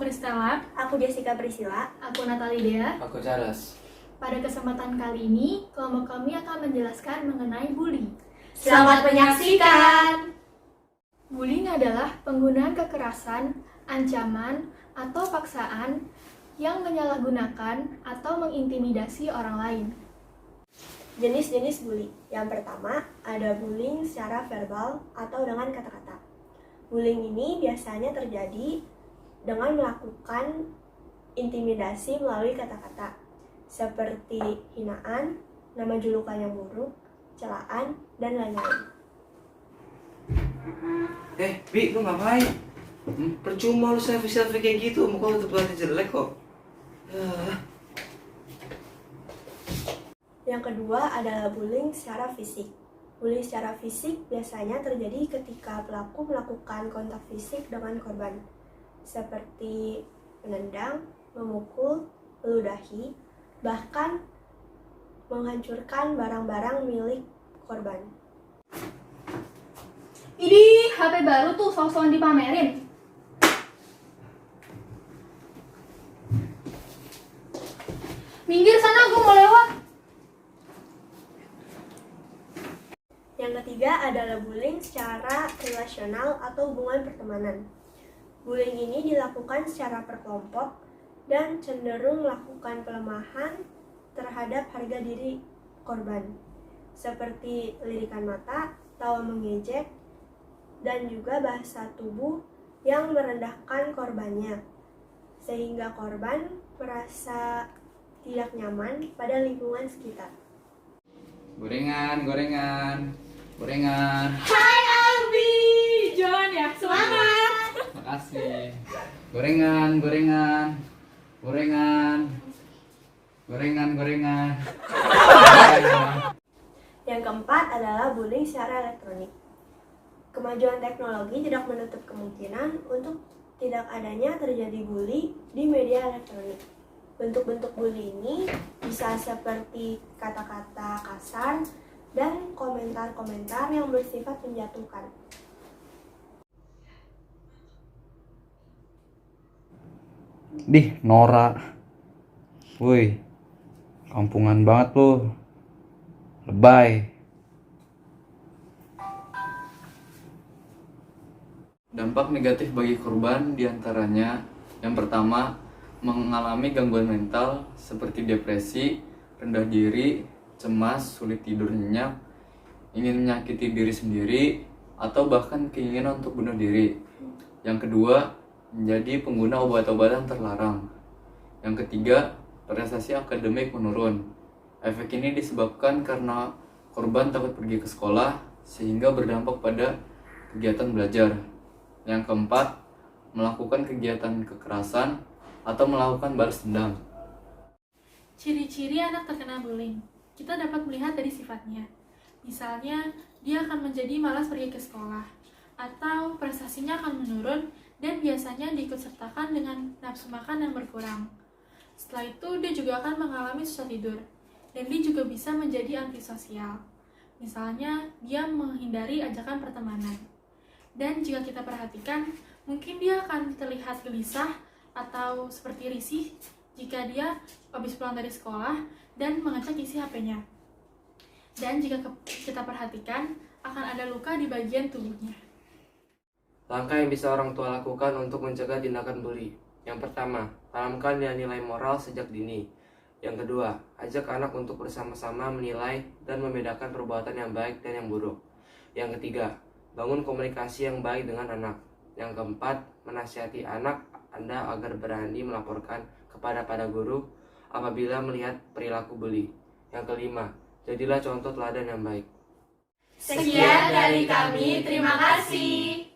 Kristella. Aku Jessica Priscilla. Aku Natalia. Aku Charles. Pada kesempatan kali ini, kelompok kami akan menjelaskan mengenai bullying. Selamat menyaksikan! Bullying adalah penggunaan kekerasan, ancaman, atau paksaan yang menyalahgunakan atau mengintimidasi orang lain. Jenis-jenis bully. Yang pertama, ada bullying secara verbal atau dengan kata-kata. Bullying ini biasanya terjadi dengan melakukan intimidasi melalui kata-kata, seperti hinaan, nama julukan yang buruk, celaan, dan lain-lain. Bi, lu ngapain? Percuma lu selfie kayak gitu, muka lu tetep jelek kok. Yang kedua adalah bullying secara fisik. Bullying secara fisik biasanya terjadi ketika pelaku melakukan kontak fisik dengan korban, seperti menendang, memukul, meludahi, bahkan menghancurkan barang-barang milik korban. Idih, HP baru tuh sok-sokan dipamerin. Minggir sana, gue mau lewat. Yang ketiga adalah bullying secara relasional atau hubungan pertemanan. Bullying ini dilakukan secara berkelompok dan cenderung melakukan pelemahan terhadap harga diri korban, seperti lirikan mata, tawa mengejek, dan juga bahasa tubuh yang merendahkan korbannya, sehingga korban merasa tidak nyaman pada lingkungan sekitar. Gorengan. Hai Albi, John ya, semangat. Makasih. Gorengan. Yang keempat adalah bullying secara elektronik. Kemajuan teknologi tidak menutup kemungkinan untuk tidak adanya terjadi bully di media elektronik. Bentuk-bentuk bully ini bisa seperti kata-kata kasar dan komentar-komentar yang bersifat menjatuhkan. Nora. Woi, kampungan banget lu. Lebay. Dampak negatif bagi korban diantaranya yang pertama, mengalami gangguan mental seperti depresi, rendah diri, cemas, sulit tidur nyenyak, ingin menyakiti diri sendiri, atau bahkan keinginan untuk bunuh diri. Yang kedua, menjadi pengguna obat-obatan terlarang. Yang ketiga, prestasi akademik menurun. Efek ini disebabkan karena korban takut pergi ke sekolah sehingga berdampak pada kegiatan belajar. Yang keempat, melakukan kegiatan kekerasan atau melakukan balas dendam. Ciri-ciri anak terkena bullying kita dapat melihat dari sifatnya. Misalnya, dia akan menjadi malas pergi ke sekolah, atau prestasinya akan menurun dan biasanya diikutsertakan dengan nafsu makan yang berkurang. Setelah itu, dia juga akan mengalami susah tidur, dan dia juga bisa menjadi antisosial. Misalnya, dia menghindari ajakan pertemanan. Dan jika kita perhatikan, mungkin dia akan terlihat gelisah atau seperti risih jika dia habis pulang dari sekolah dan mengecek isi HP-nya. Dan jika kita perhatikan, akan ada luka di bagian tubuhnya. Langkah yang bisa orang tua lakukan untuk mencegah tindakan bully. Yang pertama, tanamkan nilai moral sejak dini. Yang kedua, ajak anak untuk bersama-sama menilai dan membedakan perbuatan yang baik dan yang buruk. Yang ketiga, bangun komunikasi yang baik dengan anak. Yang keempat, menasihati anak Anda agar berani melaporkan kepada guru apabila melihat perilaku bully. Yang kelima, jadilah contoh teladan yang baik. Sekian dari kami, terima kasih.